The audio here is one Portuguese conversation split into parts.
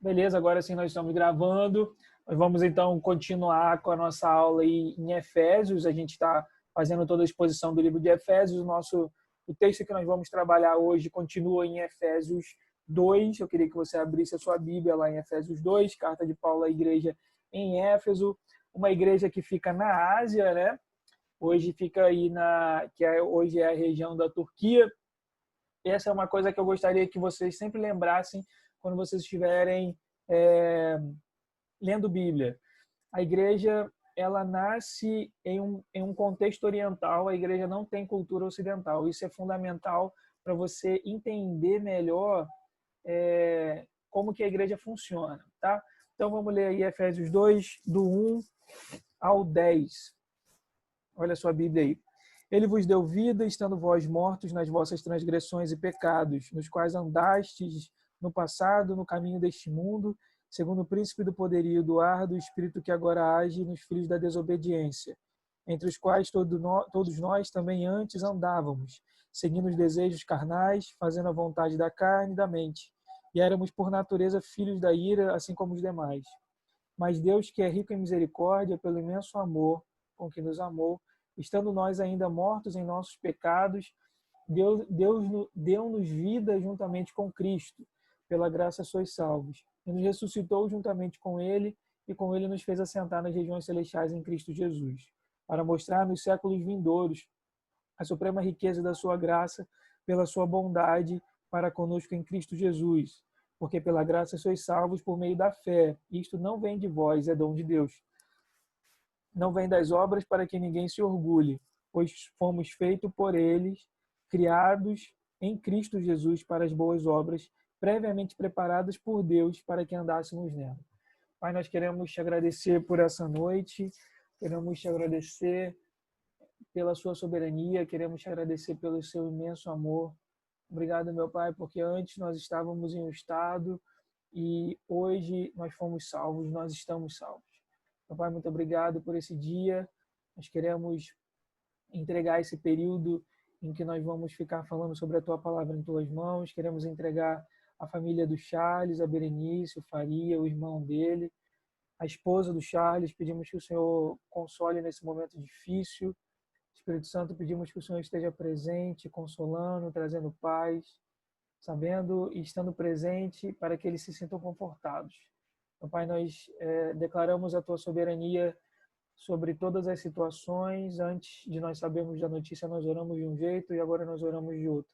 Beleza, agora sim nós estamos gravando. Nós vamos então continuar com a nossa aula aí em Efésios. A gente está fazendo toda a exposição do livro de Efésios. O texto que nós vamos trabalhar hoje continua em Efésios 2. Eu queria que você abrisse a sua Bíblia lá em Efésios 2, carta de Paulo à igreja em Éfeso, uma igreja que fica na Ásia, né? Hoje fica aí hoje é a região da Turquia. Essa é uma coisa que eu gostaria que vocês sempre lembrassem quando vocês estiverem lendo Bíblia. A igreja, ela nasce em um contexto oriental, a igreja não tem cultura ocidental. Isso é fundamental para você entender melhor como que a igreja funciona, tá? Então vamos ler aí Efésios 2, do 1 ao 10. Olha a sua Bíblia aí. Ele vos deu vida, estando vós mortos nas vossas transgressões e pecados, nos quais andastes no passado, no caminho deste mundo, segundo o príncipe do poderio do ar, do espírito que agora age nos filhos da desobediência, entre os quais todos nós também antes andávamos, seguindo os desejos carnais, fazendo a vontade da carne e da mente, e éramos por natureza filhos da ira, assim como os demais. Mas Deus, que é rico em misericórdia, pelo imenso amor com que nos amou, estando nós ainda mortos em nossos pecados, deu-nos vida juntamente com Cristo. Pela graça sois salvos. E nos ressuscitou juntamente com Ele, e com Ele nos fez assentar nas regiões celestiais em Cristo Jesus, para mostrar nos séculos vindouros a suprema riqueza da sua graça, pela sua bondade para conosco em Cristo Jesus. Porque pela graça sois salvos por meio da fé. Isto não vem de vós, é dom de Deus. Não vem das obras para que ninguém se orgulhe, pois fomos feitos por eles, criados em Cristo Jesus para as boas obras, previamente preparadas por Deus para que andássemos nela. Pai, nós queremos te agradecer por essa noite, queremos te agradecer pela sua soberania, queremos te agradecer pelo seu imenso amor. Obrigado, meu Pai, porque antes nós estávamos em um estado e hoje nós fomos salvos, nós estamos salvos. Meu Pai, muito obrigado por esse dia. Nós queremos entregar esse período em que nós vamos ficar falando sobre a Tua palavra em Tuas mãos. Queremos entregar a família do Charles, a Berenice, o Faria, o irmão dele, a esposa do Charles. Pedimos que o Senhor console nesse momento difícil. Espírito Santo, pedimos que o Senhor esteja presente, consolando, trazendo paz, sabendo e estando presente para que eles se sintam confortados. Então, Pai, nós declaramos a Tua soberania sobre todas as situações. Antes de nós sabermos da notícia, nós oramos de um jeito e agora nós oramos de outro.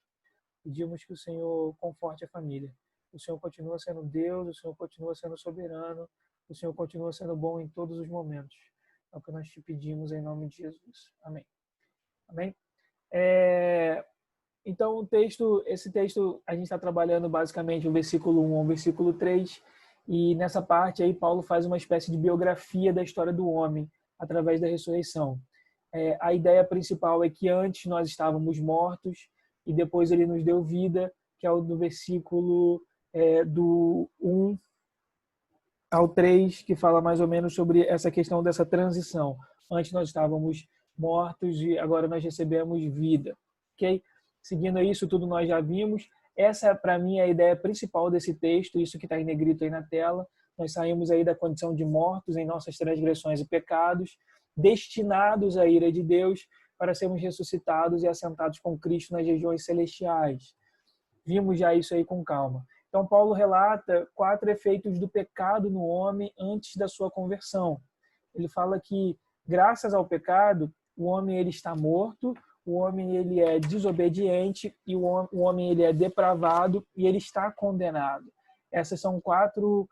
Pedimos que o Senhor conforte a família. O Senhor continua sendo Deus, o Senhor continua sendo soberano, o Senhor continua sendo bom em todos os momentos. É o que nós te pedimos em nome de Jesus. Amém. Amém? Então, esse texto, a gente está trabalhando basicamente o versículo 1 ao versículo 3, e nessa parte aí Paulo faz uma espécie de biografia da história do homem através da ressurreição. A ideia principal é que antes nós estávamos mortos e depois ele nos deu vida, que é o do versículo do 1 ao 3, que fala mais ou menos sobre essa questão dessa transição. Antes nós estávamos mortos e agora nós recebemos vida. Ok? Seguindo isso, tudo nós já vimos. Essa, para mim, é a ideia principal desse texto, isso que está em negrito aí na tela. Nós saímos aí da condição de mortos em nossas transgressões e pecados, destinados à ira de Deus, para sermos ressuscitados e assentados com Cristo nas regiões celestiais. Vimos já isso aí com calma. Então, Paulo relata 4 efeitos do pecado no homem antes da sua conversão. Ele fala que, graças ao pecado, o homem ele está morto, o homem ele é desobediente e o homem ele é depravado e ele está condenado. Essas são 4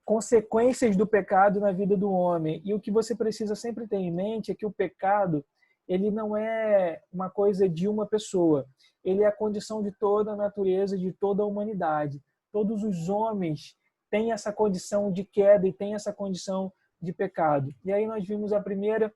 consequências do pecado na vida do homem. E o que você precisa sempre ter em mente é que o pecado ele não é uma coisa de uma pessoa. Ele é a condição de toda a natureza, de toda a humanidade. Todos os homens têm essa condição de queda e têm essa condição de pecado. E aí nós vimos a primeira,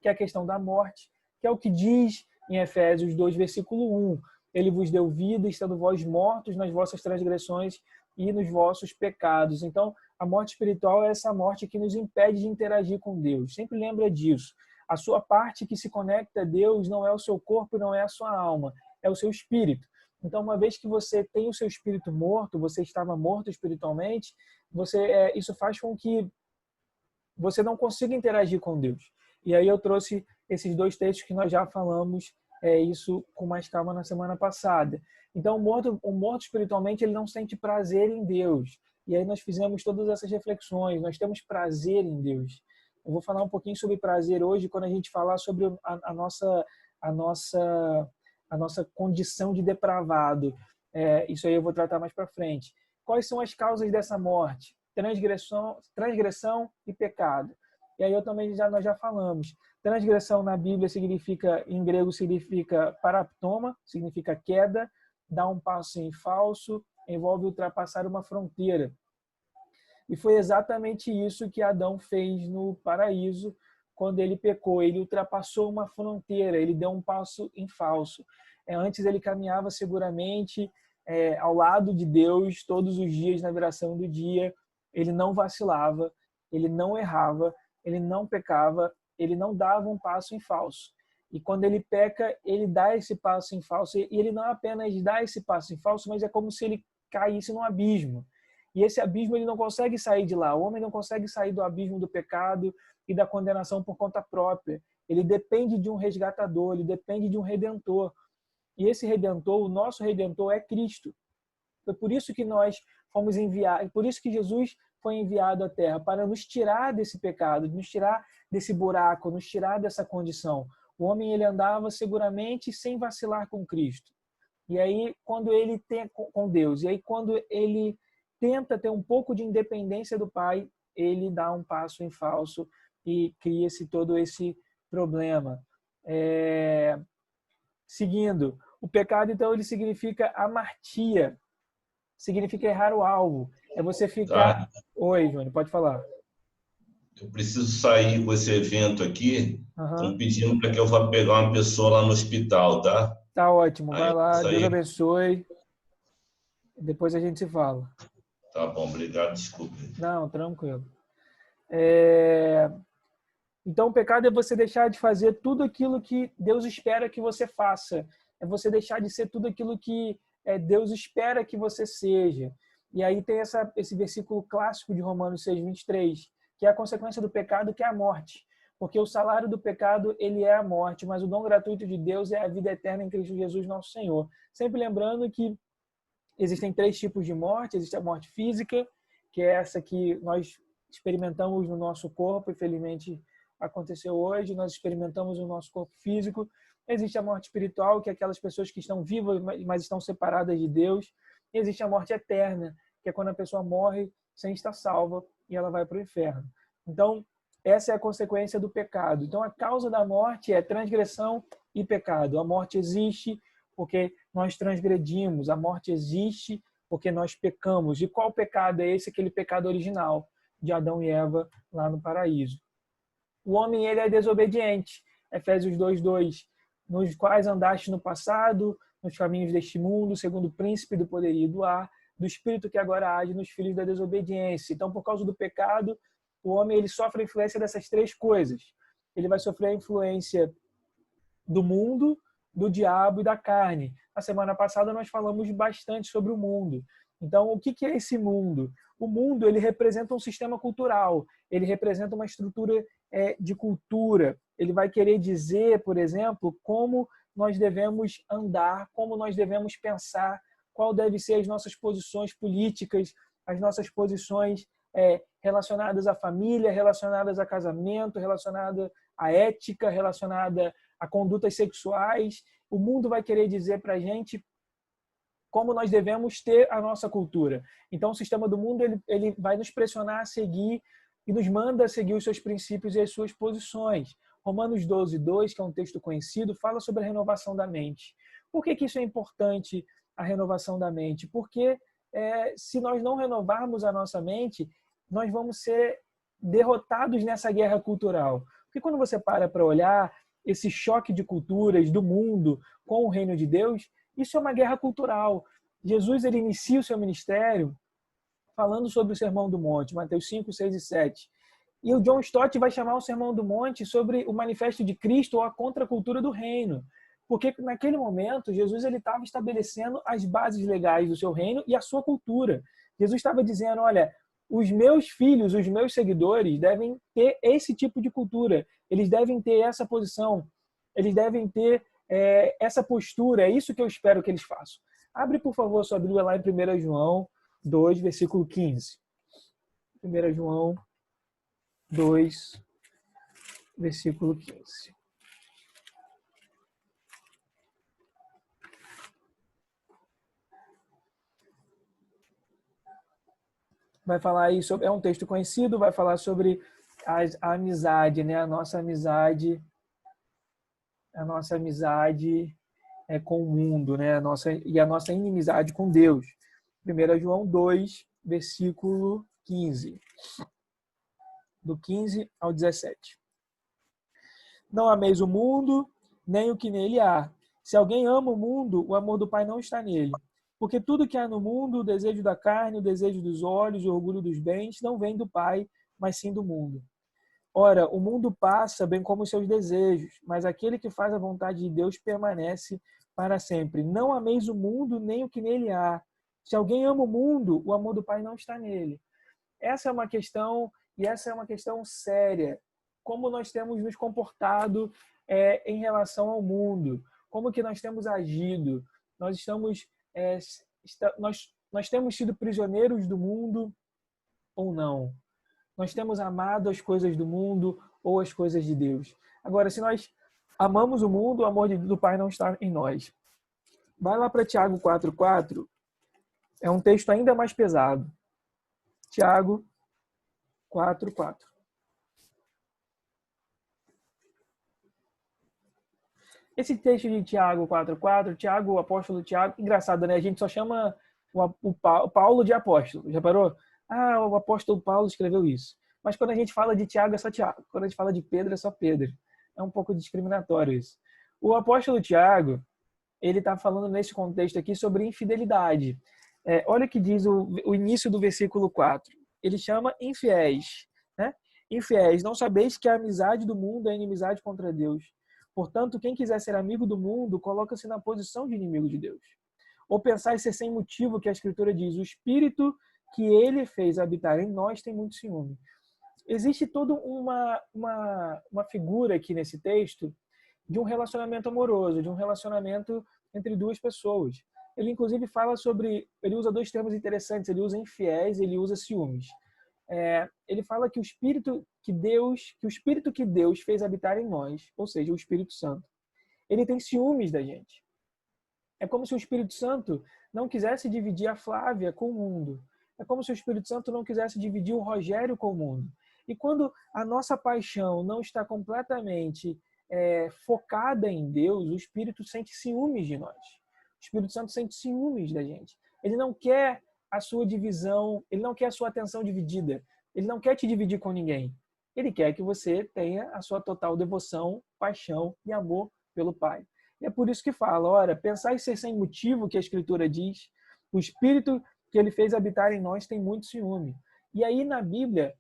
que é a questão da morte, que é o que diz em Efésios 2, versículo 1. Ele vos deu vida, estando vós mortos nas vossas transgressões e nos vossos pecados. Então, a morte espiritual é essa morte que nos impede de interagir com Deus. Sempre lembra disso. A sua parte que se conecta a Deus não é o seu corpo, não é a sua alma, é o seu espírito. Então, uma vez que você tem o seu espírito morto, você estava morto espiritualmente, isso faz com que você não consiga interagir com Deus. E aí eu trouxe esses dois textos que nós já falamos isso com mais calma na semana passada. Então, o morto espiritualmente, ele não sente prazer em Deus. E aí nós fizemos todas essas reflexões. Nós temos prazer em Deus. Eu vou falar um pouquinho sobre prazer hoje, quando a gente falar sobre a nossa condição de depravado. Isso aí eu vou tratar mais para frente. Quais são as causas dessa morte? Transgressão e pecado. E aí nós já falamos. Transgressão na Bíblia em grego significa paraptoma, significa queda, dar um passo em falso, envolve ultrapassar uma fronteira. E foi exatamente isso que Adão fez no paraíso quando ele pecou. Ele ultrapassou uma fronteira, ele deu um passo em falso. Antes ele caminhava seguramente ao lado de Deus todos os dias na viração do dia. Ele não vacilava, ele não errava, ele não pecava, ele não dava um passo em falso. E quando ele peca, ele dá esse passo em falso. E ele não apenas dá esse passo em falso, mas é como se ele caísse num abismo. E esse abismo ele não consegue sair de lá. O homem não consegue sair do abismo do pecado e da condenação por conta própria. Ele depende de um resgatador, ele depende de um redentor. E esse redentor, o nosso redentor, é Cristo. Foi por isso que nós fomos enviados, por isso que Jesus foi enviado à Terra, para nos tirar desse pecado, nos tirar desse buraco, nos tirar dessa condição. O homem ele andava seguramente sem vacilar com Cristo. E aí quando ele tem com Deus, e aí quando ele tenta ter um pouco de independência do Pai, ele dá um passo em falso e cria-se todo esse problema. Seguindo, o pecado então ele significa amartia, significa errar o alvo. É você ficar... Oi, Júnior, pode falar. Eu preciso sair com esse evento aqui. Estão pedindo para que eu vá pegar uma pessoa lá no hospital, tá? Tá ótimo, vai lá, Deus abençoe. Depois a gente se fala. Tá bom, obrigado, desculpe. Não, tranquilo. Então, o pecado é você deixar de fazer tudo aquilo que Deus espera que você faça. É você deixar de ser tudo aquilo que Deus espera que você seja. E aí tem esse versículo clássico de Romanos 6:23, que é a consequência do pecado, que é a morte. Porque o salário do pecado, ele é a morte, mas o dom gratuito de Deus é a vida eterna em Cristo Jesus, nosso Senhor. Sempre lembrando que existem 3 tipos de morte. Existe a morte física, que é essa que nós experimentamos no nosso corpo, infelizmente aconteceu hoje, nós experimentamos no nosso corpo físico. Existe a morte espiritual, que é aquelas pessoas que estão vivas, mas estão separadas de Deus. E existe a morte eterna, que é quando a pessoa morre sem estar salva e ela vai para o inferno. Então, essa é a consequência do pecado. Então, a causa da morte é transgressão e pecado. A morte existe porque nós transgredimos. A morte existe porque nós pecamos. E qual pecado é esse? Aquele pecado original de Adão e Eva lá no paraíso. O homem ele é desobediente. Efésios 2:2, nos quais andaste no passado, nos caminhos deste mundo, segundo o príncipe do poderio do ar, do espírito que agora age nos filhos da desobediência. Então, por causa do pecado, o homem ele sofre a influência dessas 3 coisas. Ele vai sofrer a influência do mundo, do diabo e da carne. Na semana passada nós falamos bastante sobre o mundo. Então, o que é esse mundo? O mundo ele representa um sistema cultural, ele representa uma estrutura de cultura. Ele vai querer dizer, por exemplo, como nós devemos andar, como nós devemos pensar, qual deve ser as nossas posições políticas, as nossas posições relacionadas à família, relacionadas a casamento, relacionada à ética, relacionada a condutas sexuais. O mundo vai querer dizer para a gente como nós devemos ter a nossa cultura. Então, o sistema do mundo ele vai nos pressionar a seguir e nos manda a seguir os seus princípios e as suas posições. Romanos 12:2, que é um texto conhecido, fala sobre a renovação da mente. Por que isso é importante, a renovação da mente? Porque se nós não renovarmos a nossa mente, nós vamos ser derrotados nessa guerra cultural. Porque quando você para olhar esse choque de culturas do mundo com o reino de Deus, isso é uma guerra cultural. Jesus ele inicia o seu ministério falando sobre o Sermão do Monte, Mateus 5, 6 e 7. E o John Stott vai chamar o Sermão do Monte sobre o manifesto de Cristo ou a contracultura do reino. Porque naquele momento, Jesus ele estava estabelecendo as bases legais do seu reino e a sua cultura. Jesus estava dizendo, olha, os meus filhos, os meus seguidores devem ter esse tipo de cultura, eles devem ter essa posição, eles devem ter essa postura, é isso que eu espero que eles façam. Abre, por favor, sua Bíblia lá em 1 João 2, versículo 15. 1 João 2, versículo 15. Vai falar aí sobre, é um texto conhecido, vai falar sobre a amizade, né? A nossa amizade com o mundo, né? E a nossa inimizade com Deus. 1 João 2, versículo 15. Do 15 ao 17. Não ameis o mundo, nem o que nele há. Se alguém ama o mundo, o amor do Pai não está nele. Porque tudo que há no mundo, o desejo da carne, o desejo dos olhos, o orgulho dos bens, não vem do Pai, mas sim do mundo. Ora, o mundo passa, bem como os seus desejos, mas aquele que faz a vontade de Deus permanece para sempre. Não ameis o mundo, nem o que nele há. Se alguém ama o mundo, o amor do Pai não está nele. Essa é uma questão, e essa é uma questão séria. Como nós temos nos comportado em relação ao mundo? Como que nós temos agido? Nós nós temos sido prisioneiros do mundo ou não? Nós temos amado as coisas do mundo ou as coisas de Deus? Agora, se nós amamos o mundo, o amor do Pai não está em nós. Vai lá para Tiago 4,4. É um texto ainda mais pesado. Tiago 4,4. Esse texto de Tiago 4,4, Tiago, o apóstolo Tiago, engraçado, né? A gente só chama o Paulo de apóstolo. Já parou? Ah, o apóstolo Paulo escreveu isso. Mas quando a gente fala de Tiago, é só Tiago. Quando a gente fala de Pedro, é só Pedro. É um pouco discriminatório isso. O apóstolo Tiago, ele está falando nesse contexto aqui sobre infidelidade. Olha o que diz o início do versículo 4. Ele chama infiéis. Né? Infiéis, não sabeis que a amizade do mundo é inimizade contra Deus. Portanto, quem quiser ser amigo do mundo, coloca-se na posição de inimigo de Deus. Ou pensar ser sem motivo, que a Escritura diz, o Espírito que ele fez habitar em nós tem muito ciúme. Existe toda uma figura aqui nesse texto de um relacionamento amoroso, de um relacionamento entre duas pessoas. Ele, inclusive, fala sobre... Ele usa dois termos interessantes. Ele usa infiéis, ele usa ciúmes. Ele fala que o Espírito que Deus fez habitar em nós, ou seja, o Espírito Santo, ele tem ciúmes da gente. É como se o Espírito Santo não quisesse dividir a Flávia com o mundo. É como se o Espírito Santo não quisesse dividir o Rogério com o mundo. E quando a nossa paixão não está completamente focada em Deus, o Espírito sente ciúmes de nós. O Espírito Santo sente ciúmes da gente. Ele não quer a sua divisão, ele não quer a sua atenção dividida. Ele não quer te dividir com ninguém. Ele quer que você tenha a sua total devoção, paixão e amor pelo Pai. E é por isso que fala, ora, pensar em ser sem motivo, que a Escritura diz, o Espírito que ele fez habitar em nós tem muito ciúme. E aí na Bíblia,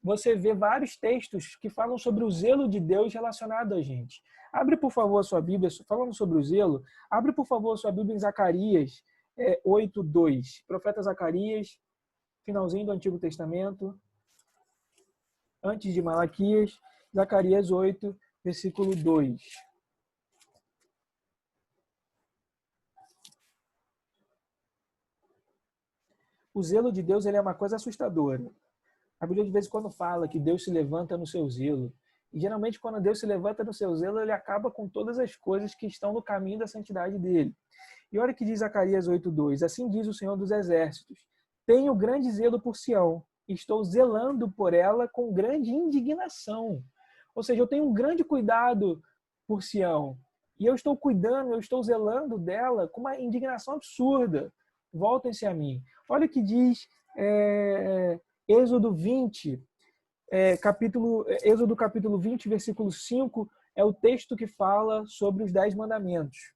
você vê vários textos que falam sobre o zelo de Deus relacionado a gente. Abre, por favor, a sua Bíblia, falando sobre o zelo, abre, por favor, a sua Bíblia em Zacarias 8:2. Profeta Zacarias, finalzinho do Antigo Testamento, antes de Malaquias, Zacarias 8, versículo 2. O zelo de Deus ele é uma coisa assustadora. A Bíblia de vez em quando fala que Deus se levanta no seu zelo. E geralmente quando Deus se levanta no seu zelo, ele acaba com todas as coisas que estão no caminho da santidade dele. E olha o que diz Zacarias 8:2. Assim diz o Senhor dos Exércitos. Tenho grande zelo por Sião. Estou zelando por ela com grande indignação. Ou seja, eu tenho um grande cuidado por Sião. E eu estou cuidando, eu estou zelando dela com uma indignação absurda. Voltem-se a mim. Olha o que diz Êxodo 20, Êxodo capítulo 20, versículo 5, é o texto que fala sobre os 10 mandamentos.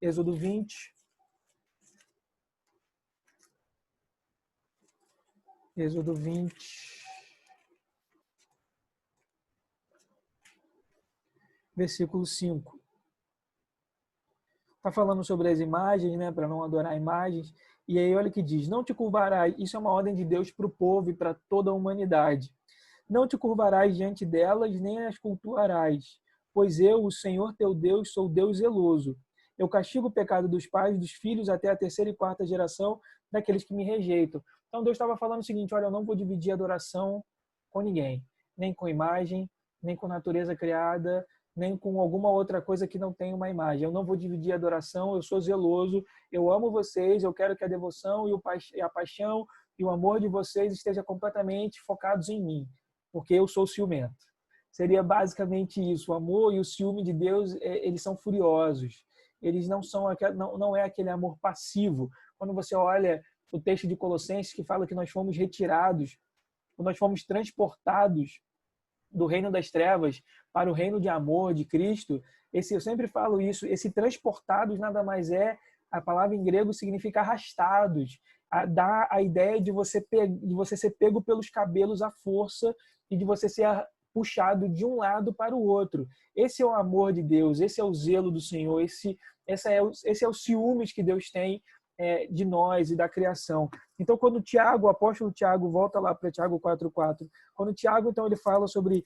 Êxodo 20. Êxodo 20. Versículo 5. Está falando sobre as imagens, né, para não adorar imagens. E aí olha o que diz: não te curvarás. Isso é uma ordem de Deus para o povo e para toda a humanidade. Não te curvarás diante delas, nem as cultuarás, pois eu, o Senhor teu Deus, sou Deus zeloso. Eu castigo o pecado dos pais, dos filhos, até a terceira e quarta geração daqueles que me rejeitam. Então Deus estava falando o seguinte: olha, eu não vou dividir adoração com ninguém, nem com imagem, nem com natureza criada, nem com alguma outra coisa que não tenha uma imagem. Eu não vou dividir adoração, eu sou zeloso, eu amo vocês, eu quero que a devoção e a paixão e o amor de vocês estejam completamente focados em mim, porque eu sou ciumento. Seria basicamente isso. O amor e o ciúme de Deus, eles são furiosos. Eles não é aquele amor passivo. Quando você olha o texto de Colossenses que fala que nós fomos retirados, nós fomos transportados do reino das trevas para o reino de amor de Cristo, eu sempre falo isso, esse transportados nada mais é, a palavra em grego significa arrastados, dá a ideia de você ser pego pelos cabelos à força e de você ser puxado de um lado para o outro. Esse é o amor de Deus, esse é o zelo do Senhor, esse é o ciúmes que Deus tem de nós e da criação. Então, quando o apóstolo Tiago, volta lá para Tiago 4,4, quando o Tiago, então, ele fala sobre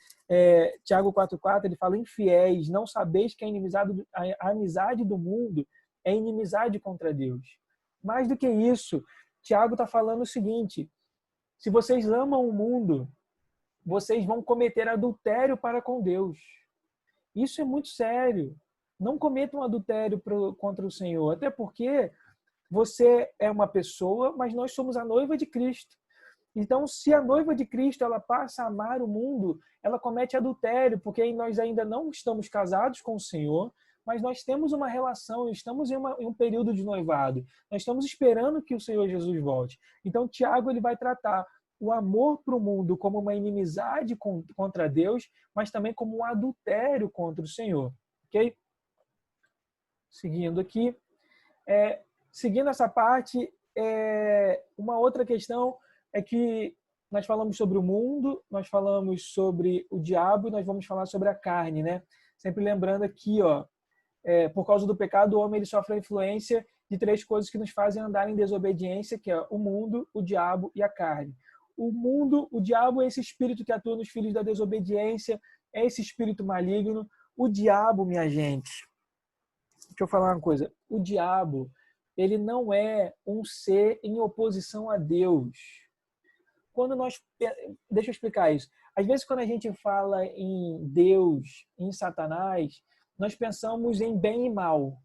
Tiago 4,4, ele fala: infiéis, não sabeis que a amizade do mundo é inimizade contra Deus. Mais do que isso, Tiago está falando o seguinte: se vocês amam o mundo, vocês vão cometer adultério para com Deus. Isso é muito sério. Não cometam adultério contra o Senhor, até porque você é uma pessoa, mas nós somos a noiva de Cristo. Então, se a noiva de Cristo ela passa a amar o mundo, ela comete adultério, porque nós ainda não estamos casados com o Senhor, mas nós temos uma relação, estamos em um período de noivado. Nós estamos esperando que o Senhor Jesus volte. Então, Tiago ele vai tratar o amor para o mundo como uma inimizade contra Deus, mas também como um adultério contra o Senhor. Ok? Seguindo aqui. Seguindo essa parte, uma outra questão é que nós falamos sobre o mundo, nós falamos sobre o diabo e nós vamos falar sobre a carne, né? Sempre lembrando aqui, por causa do pecado, o homem ele sofre a influência de 3 coisas que nos fazem andar em desobediência, que é o mundo, o diabo e a carne. O mundo, o diabo é esse espírito que atua nos filhos da desobediência, é esse espírito maligno. O diabo, minha gente, deixa eu falar uma coisa, o diabo, ele não é um ser em oposição a Deus. Deixa eu explicar isso. Às vezes, quando a gente fala em Deus, em Satanás, nós pensamos em bem e mal.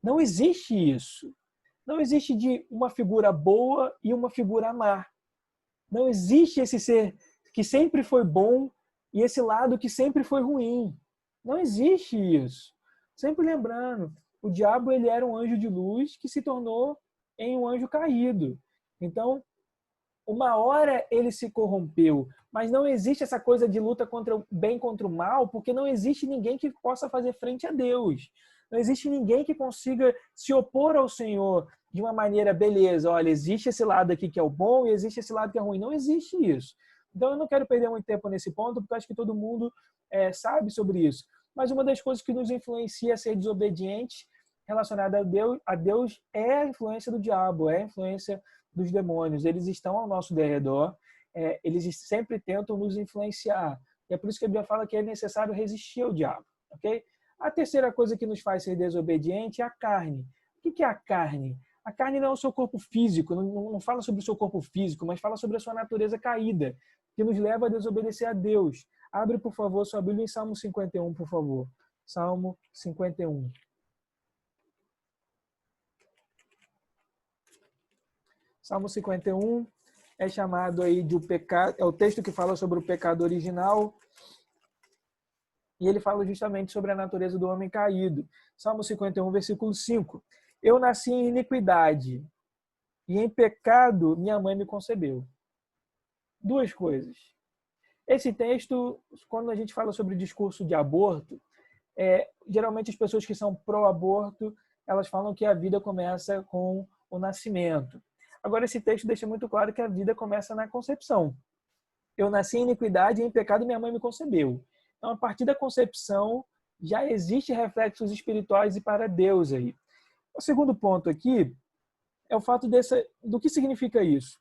Não existe isso. Não existe de uma figura boa e uma figura má. Não existe esse ser que sempre foi bom e esse lado que sempre foi ruim. Não existe isso. Sempre lembrando, o diabo ele era um anjo de luz que se tornou em um anjo caído. Então, uma hora ele se corrompeu, mas não existe essa coisa de luta contra o bem contra o mal, porque não existe ninguém que possa fazer frente a Deus. Não existe ninguém que consiga se opor ao Senhor de uma maneira, beleza, olha, existe esse lado aqui que é o bom e existe esse lado que é ruim. Não existe isso. Então, eu não quero perder muito tempo nesse ponto, porque acho que todo mundo sabe sobre isso. Mas uma das coisas que nos influencia a ser desobedientes relacionada a Deus é a influência do diabo, é a influência dos demônios. Eles estão ao nosso derredor, eles sempre tentam nos influenciar. E é por isso que a Bíblia fala que é necessário resistir ao diabo. Okay? A terceira coisa que nos faz ser desobediente é a carne. O que é a carne? A carne não é o seu corpo físico, não fala sobre o seu corpo físico, mas fala sobre a sua natureza caída, que nos leva a desobedecer a Deus. Abre, por favor, sua Bíblia em Salmo 51, por favor. Salmo 51. Salmo 51 é chamado aí de o pecado, é o texto que fala sobre o pecado original, e ele fala justamente sobre a natureza do homem caído. Salmo 51, versículo 5. Eu nasci em iniquidade, e em pecado minha mãe me concebeu. 2 coisas. Esse texto, quando a gente fala sobre o discurso de aborto, geralmente as pessoas que são pró-aborto, elas falam que a vida começa com o nascimento. Agora, esse texto deixa muito claro que a vida começa na concepção. Eu nasci em iniquidade e em pecado minha mãe me concebeu. Então, a partir da concepção, já existe reflexos espirituais e para Deus aí. O segundo ponto aqui é o fato do que significa isso.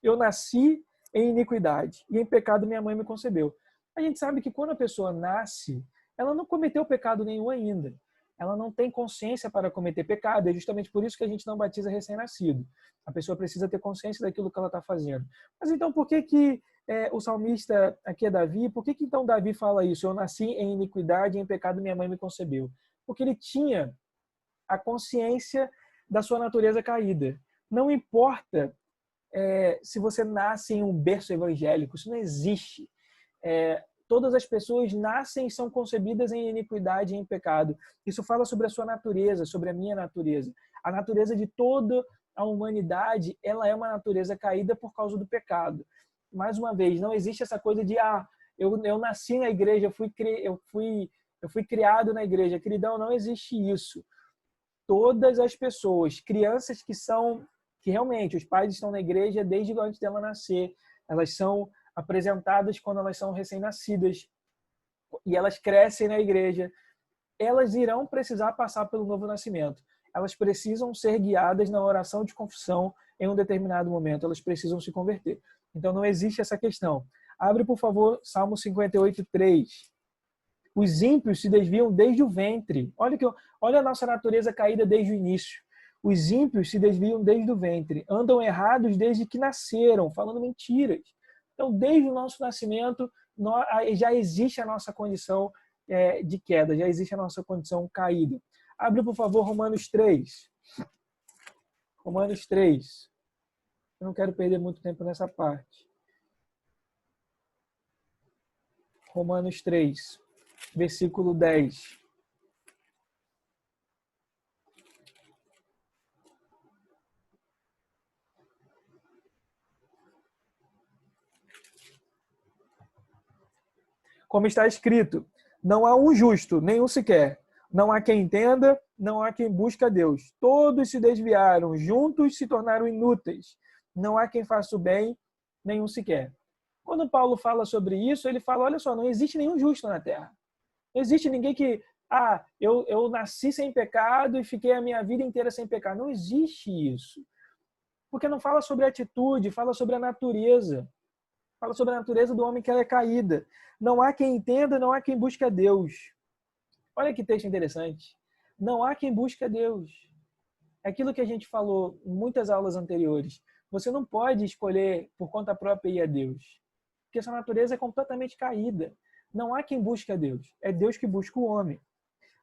Eu nasci em iniquidade e em pecado minha mãe me concebeu. A gente sabe que quando a pessoa nasce, ela não cometeu pecado nenhum ainda. Ela não tem consciência para cometer pecado. É justamente por isso que a gente não batiza recém-nascido. A pessoa precisa ter consciência daquilo que ela está fazendo. Mas então por que o salmista aqui é Davi? Por que então Davi fala isso? Eu nasci em iniquidade e em pecado minha mãe me concebeu. Porque ele tinha a consciência da sua natureza caída. Não importa se você nasce em um berço evangélico, isso não existe. Todas as pessoas nascem e são concebidas em iniquidade e em pecado. Isso fala sobre a sua natureza, sobre a minha natureza. A natureza de toda a humanidade, ela é uma natureza caída por causa do pecado. Mais uma vez, não existe essa coisa de eu nasci na igreja, eu fui criado na igreja. Queridão, não existe isso. Todas as pessoas, crianças que realmente os pais estão na igreja desde antes dela nascer, elas são apresentadas quando elas são recém-nascidas e elas crescem na igreja, elas irão precisar passar pelo novo nascimento. Elas precisam ser guiadas na oração de confissão em um determinado momento, elas precisam se converter. Então não existe essa questão. Abre, por favor, Salmo 58:3. Os ímpios se desviam desde o ventre. Olha a nossa natureza caída desde o início. Os ímpios se desviam desde o ventre. Andam errados desde que nasceram, falando mentiras. Então, desde o nosso nascimento, já existe a nossa condição de queda, já existe a nossa condição caída. Abre, por favor, Romanos 3. Romanos 3. Eu não quero perder muito tempo nessa parte. Romanos 3, versículo 10. Como está escrito, não há um justo, nenhum sequer. Não há quem entenda, não há quem busque a Deus. Todos se desviaram, juntos se tornaram inúteis. Não há quem faça o bem, nenhum sequer. Quando Paulo fala sobre isso, ele fala, olha só, não existe nenhum justo na terra. Não existe ninguém que, eu nasci sem pecado e fiquei a minha vida inteira sem pecado. Não existe isso. Porque não fala sobre atitude, fala sobre a natureza. Fala sobre a natureza do homem que ela é caída. Não há quem entenda, não há quem busque a Deus. Olha que texto interessante. Não há quem busque a Deus. É aquilo que a gente falou em muitas aulas anteriores. Você não pode escolher por conta própria ir a Deus. Porque essa natureza é completamente caída. Não há quem busque a Deus. É Deus que busca o homem.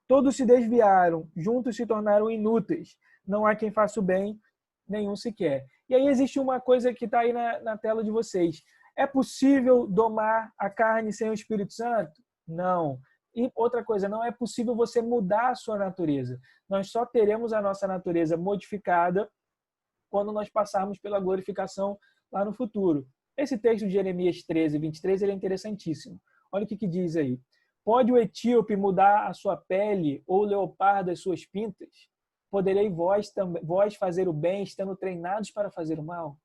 Todos se desviaram, juntos se tornaram inúteis. Não há quem faça o bem, nenhum sequer. E aí existe uma coisa que está aí na tela de vocês. É possível domar a carne sem o Espírito Santo? Não. E outra coisa, não é possível você mudar a sua natureza. Nós só teremos a nossa natureza modificada quando nós passarmos pela glorificação lá no futuro. Esse texto de Jeremias 13:23, ele é interessantíssimo. Olha o que diz aí. Pode o etíope mudar a sua pele ou o leopardo as suas pintas? Poderei vós fazer o bem estando treinados para fazer o mal?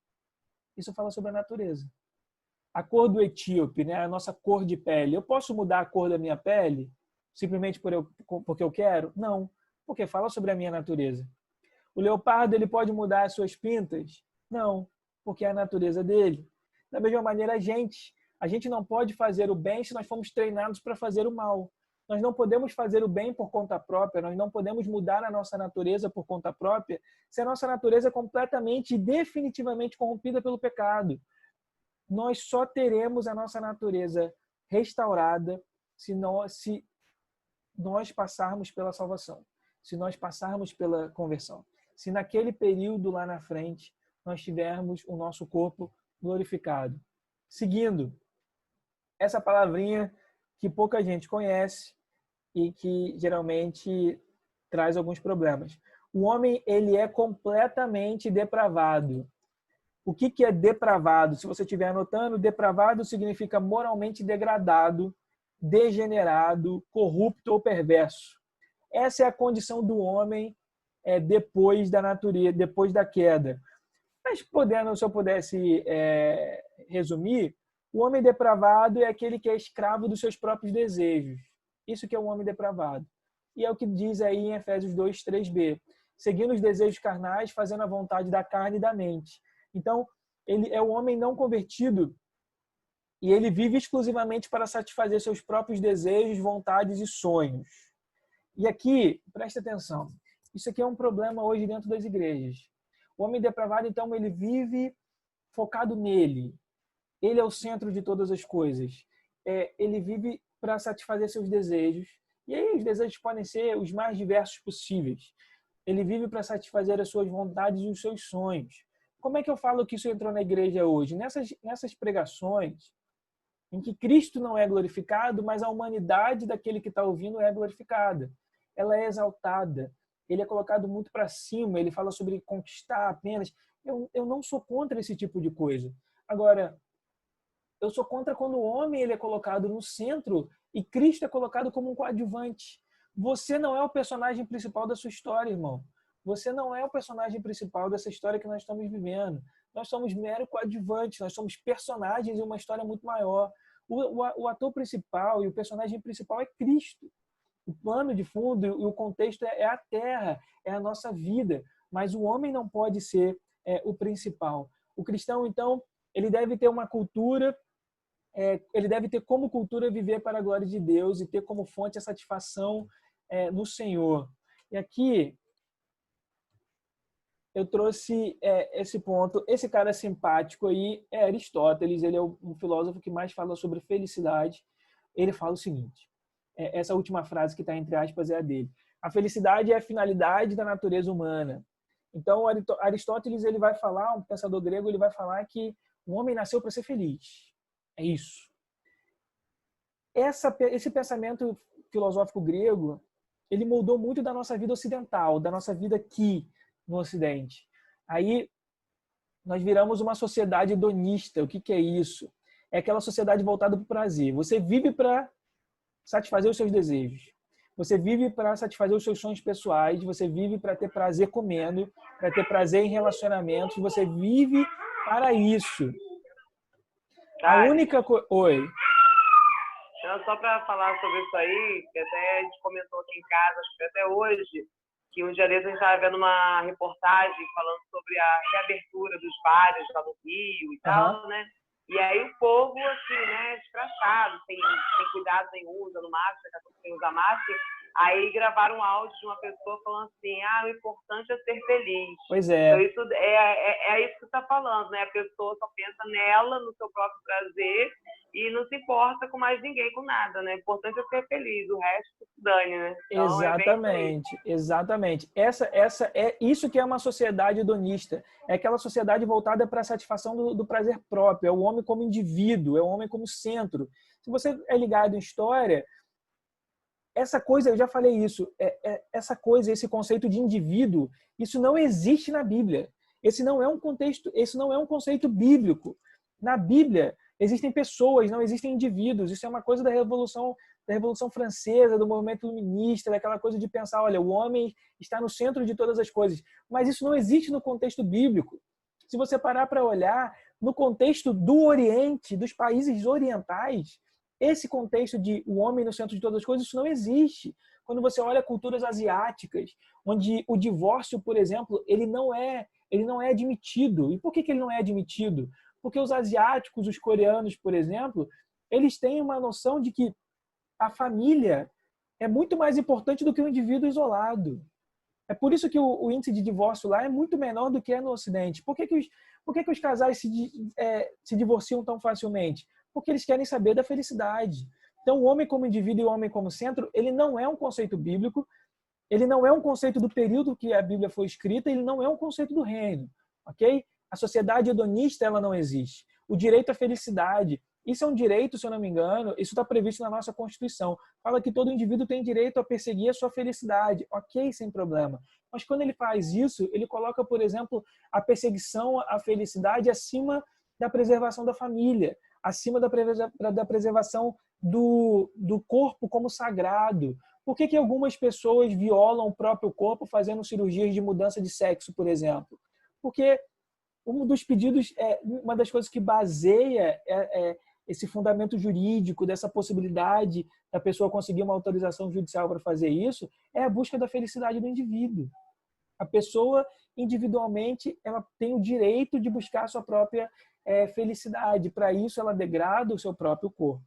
Isso fala sobre a natureza. A cor do etíope, né? A nossa cor de pele. Eu posso mudar a cor da minha pele simplesmente porque eu quero? Não, porque fala sobre a minha natureza. O leopardo, ele pode mudar as suas pintas? Não, porque é a natureza dele. Da mesma maneira, a gente não pode fazer o bem se nós formos treinados para fazer o mal. Nós não podemos fazer o bem por conta própria, nós não podemos mudar a nossa natureza por conta própria se a nossa natureza é completamente e definitivamente corrompida pelo pecado. Nós só teremos a nossa natureza restaurada se nós passarmos pela salvação, se nós passarmos pela conversão. Se naquele período lá na frente nós tivermos o nosso corpo glorificado. Seguindo, essa palavrinha que pouca gente conhece e que geralmente traz alguns problemas. O homem, ele é completamente depravado. O que é depravado? Se você estiver anotando, depravado significa moralmente degradado, degenerado, corrupto ou perverso. Essa é a condição do homem depois da natureza, depois da queda. Mas se eu pudesse resumir, o homem depravado é aquele que é escravo dos seus próprios desejos. Isso que é um homem depravado. E é o que diz aí em Efésios 2, 3b. Seguindo os desejos carnais, fazendo a vontade da carne e da mente. Então, ele é o homem não convertido e ele vive exclusivamente para satisfazer seus próprios desejos, vontades e sonhos. E aqui, presta atenção, isso aqui é um problema hoje dentro das igrejas. O homem depravado, então, ele vive focado nele. Ele é o centro de todas as coisas. Ele vive para satisfazer seus desejos. E aí os desejos podem ser os mais diversos possíveis. Ele vive para satisfazer as suas vontades e os seus sonhos. Como é que eu falo que isso entrou na igreja hoje? Nessas pregações em que Cristo não é glorificado, mas a humanidade daquele que está ouvindo é glorificada. Ela é exaltada. Ele é colocado muito para cima. Ele fala sobre conquistar apenas. Eu não sou contra esse tipo de coisa. Agora, eu sou contra quando o homem ele é colocado no centro e Cristo é colocado como um coadjuvante. Você não é o personagem principal da sua história, irmão. Você não é o personagem principal dessa história que nós estamos vivendo. Nós somos mero coadjuvantes, nós somos personagens em uma história muito maior. O ator principal e o personagem principal é Cristo. O plano de fundo e o contexto é a terra, é a nossa vida. Mas o homem não pode ser o principal. O cristão, então, ele deve ter uma cultura, ele deve ter como cultura viver para a glória de Deus e ter como fonte a satisfação no Senhor. E aqui eu trouxe esse ponto. Esse cara simpático aí é Aristóteles, ele é um filósofo que mais fala sobre felicidade. Ele fala o seguinte, essa última frase que está entre aspas é a dele. A felicidade é a finalidade da natureza humana. Então, Aristóteles ele vai falar, um pensador grego, ele vai falar que o homem nasceu para ser feliz. É isso. Esse pensamento filosófico grego, ele moldou muito da nossa vida ocidental, da nossa vida aqui no Ocidente. Aí, nós viramos uma sociedade hedonista. O que é isso? É aquela sociedade voltada para o prazer. Você vive para satisfazer os seus desejos. Você vive para satisfazer os seus sonhos pessoais, você vive para ter prazer comendo, para ter prazer em relacionamentos, você vive para isso. A única coisa... Oi. Só para falar sobre isso aí, que até a gente comentou aqui em casa, acho que até hoje, que um dia desses a gente estava vendo uma reportagem falando sobre a reabertura dos bares lá no Rio e tal, né? E aí o povo, assim, né, escrachado, sem cuidado nenhum, usando máscara, sem usar máscara. Aí gravaram um áudio de uma pessoa falando assim, o importante é ser feliz. Pois é. Então isso é isso que você está falando, né? A pessoa só pensa nela, no seu próprio prazer, e não se importa com mais ninguém, com nada, né? O importante é ser feliz, o resto se dane, né? Então, exatamente. Essa é isso que é uma sociedade hedonista. É aquela sociedade voltada para a satisfação do prazer próprio. É o homem como indivíduo, é o homem como centro. Se você é ligado em história, essa coisa, eu já falei isso, essa coisa, esse conceito de indivíduo, isso não existe na Bíblia. Esse não é um conceito bíblico. Na Bíblia, existem pessoas, não existem indivíduos. Isso é uma coisa da Revolução Francesa, do movimento iluminista, daquela coisa de pensar, olha, o homem está no centro de todas as coisas. Mas isso não existe no contexto bíblico. Se você parar para olhar, no contexto do Oriente, dos países orientais, esse contexto de o homem no centro de todas as coisas, isso não existe. Quando você olha culturas asiáticas, onde o divórcio, por exemplo, ele não é admitido. E por que ele não é admitido? Porque os asiáticos, os coreanos, por exemplo, eles têm uma noção de que a família é muito mais importante do que o indivíduo isolado. É por isso que o índice de divórcio lá é muito menor do que é no Ocidente. Por que os casais se divorciam tão facilmente? Porque eles querem saber da felicidade. Então, o homem como indivíduo e o homem como centro, ele não é um conceito bíblico, ele não é um conceito do período que a Bíblia foi escrita, ele não é um conceito do reino, ok? A sociedade hedonista, ela não existe. O direito à felicidade, isso é um direito, se eu não me engano, isso está previsto na nossa Constituição. Fala que todo indivíduo tem direito a perseguir a sua felicidade, ok, sem problema. Mas quando ele faz isso, ele coloca, por exemplo, a perseguição à felicidade acima da preservação da família, acima da preservação do corpo como sagrado. Por que algumas pessoas violam o próprio corpo fazendo cirurgias de mudança de sexo, por exemplo? Porque um dos pedidos, uma das coisas que baseia esse fundamento jurídico, dessa possibilidade da pessoa conseguir uma autorização judicial para fazer isso, é a busca da felicidade do indivíduo. A pessoa, individualmente, ela tem o direito de buscar a sua própria felicidade. Para isso, ela degrada o seu próprio corpo.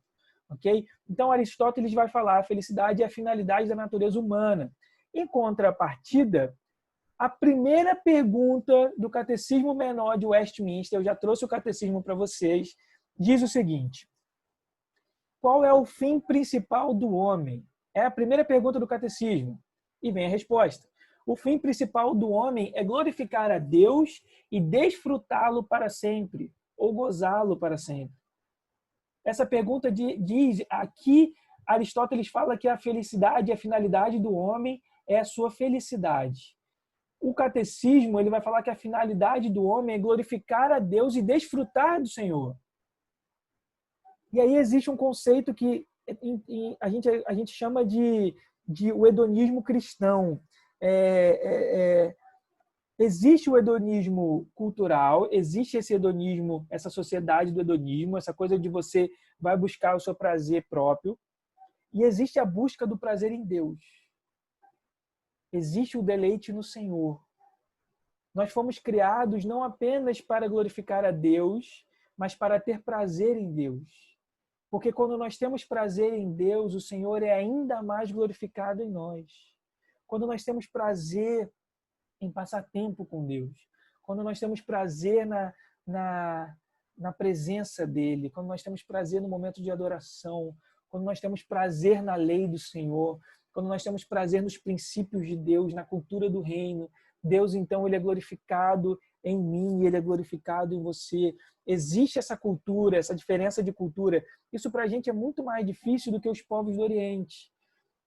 Okay? Então, Aristóteles vai falar a felicidade é a finalidade da natureza humana. Em contrapartida, a primeira pergunta do Catecismo Menor de Westminster, eu já trouxe o catecismo para vocês, diz o seguinte: qual é o fim principal do homem? É a primeira pergunta do catecismo. E vem a resposta. O fim principal do homem é glorificar a Deus e desfrutá-lo para sempre, ou gozá-lo para sempre. Essa pergunta diz, aqui Aristóteles fala que a felicidade, a finalidade do homem é a sua felicidade. O catecismo ele vai falar que a finalidade do homem é glorificar a Deus e desfrutar do Senhor. E aí existe um conceito que a gente chama de o hedonismo cristão. Existe o hedonismo cultural, existe esse hedonismo, essa sociedade do hedonismo, essa coisa de você vai buscar o seu prazer próprio, e existe a busca do prazer em Deus. Existe o deleite no Senhor. Nós fomos criados não apenas para glorificar a Deus, mas para ter prazer em Deus. Porque quando nós temos prazer em Deus, o Senhor é ainda mais glorificado em nós. Quando nós temos prazer em passar tempo com Deus, quando nós temos prazer na presença dEle, quando nós temos prazer no momento de adoração, quando nós temos prazer na lei do Senhor, quando nós temos prazer nos princípios de Deus, na cultura do reino, Deus, então, Ele é glorificado em mim, Ele é glorificado em você. Existe essa cultura, essa diferença de cultura. Isso para a gente é muito mais difícil do que os povos do Oriente,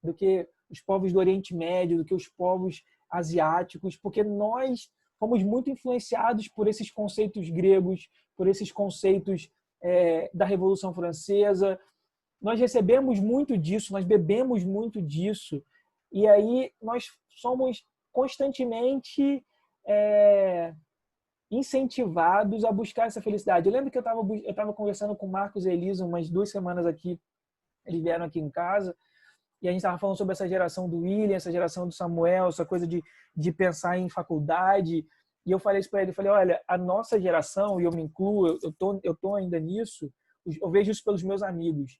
do que os povos do Oriente Médio, do que os povos asiáticos, porque nós fomos muito influenciados por esses conceitos gregos, por esses conceitos da Revolução Francesa. Nós recebemos muito disso, nós bebemos muito disso, e aí nós somos constantemente incentivados a buscar essa felicidade. Eu lembro que eu estava conversando com o Marcos e Elisa umas 2 semanas aqui, eles vieram aqui em casa, e a gente estava falando sobre essa geração do William, essa geração do Samuel, essa coisa de pensar em faculdade. E eu falei isso para ele, eu falei, olha, a nossa geração, e eu me incluo, eu tô ainda nisso, eu vejo isso pelos meus amigos.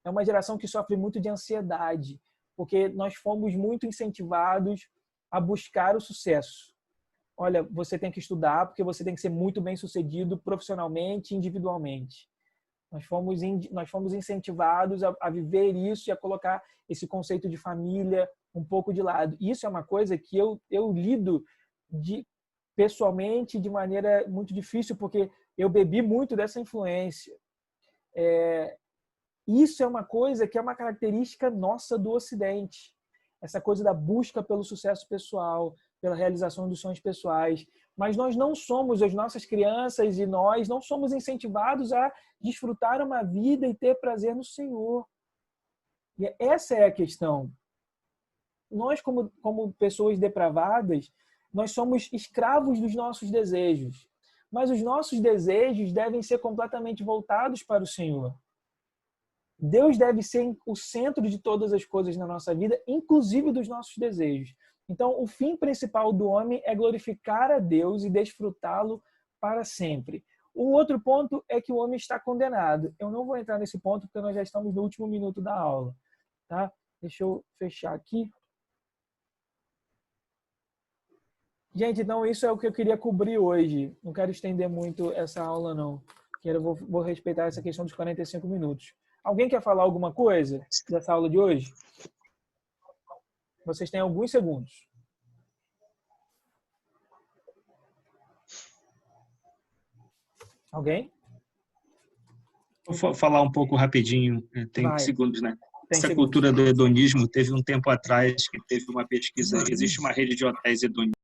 É uma geração que sofre muito de ansiedade, porque nós fomos muito incentivados a buscar o sucesso. Olha, você tem que estudar porque você tem que ser muito bem sucedido profissionalmente, individualmente. Nós fomos incentivados a viver isso e a colocar esse conceito de família um pouco de lado. Isso é uma coisa que eu lido pessoalmente de maneira muito difícil, porque eu bebi muito dessa influência. Isso é uma coisa que é uma característica nossa do Ocidente. Essa coisa da busca pelo sucesso pessoal, pela realização dos sonhos pessoais. Mas nós não somos, as nossas crianças e nós não somos incentivados a desfrutar uma vida e ter prazer no Senhor. E essa é a questão. Nós, como pessoas depravadas, nós somos escravos dos nossos desejos. Mas os nossos desejos devem ser completamente voltados para o Senhor. Deus deve ser o centro de todas as coisas na nossa vida, inclusive dos nossos desejos. Então, o fim principal do homem é glorificar a Deus e desfrutá-lo para sempre. O outro ponto é que o homem está condenado. Eu não vou entrar nesse ponto porque nós já estamos no último minuto da aula. Tá? Deixa eu fechar aqui. Gente, então isso é o que eu queria cobrir hoje. Não quero estender muito essa aula, não. Vou respeitar essa questão dos 45 minutos. Alguém quer falar alguma coisa dessa aula de hoje? Vocês têm alguns segundos. Alguém? Vou falar um pouco rapidinho, tem segundos, né? Essa cultura do hedonismo, teve um tempo atrás que teve uma pesquisa, existe uma rede de hotéis hedonistas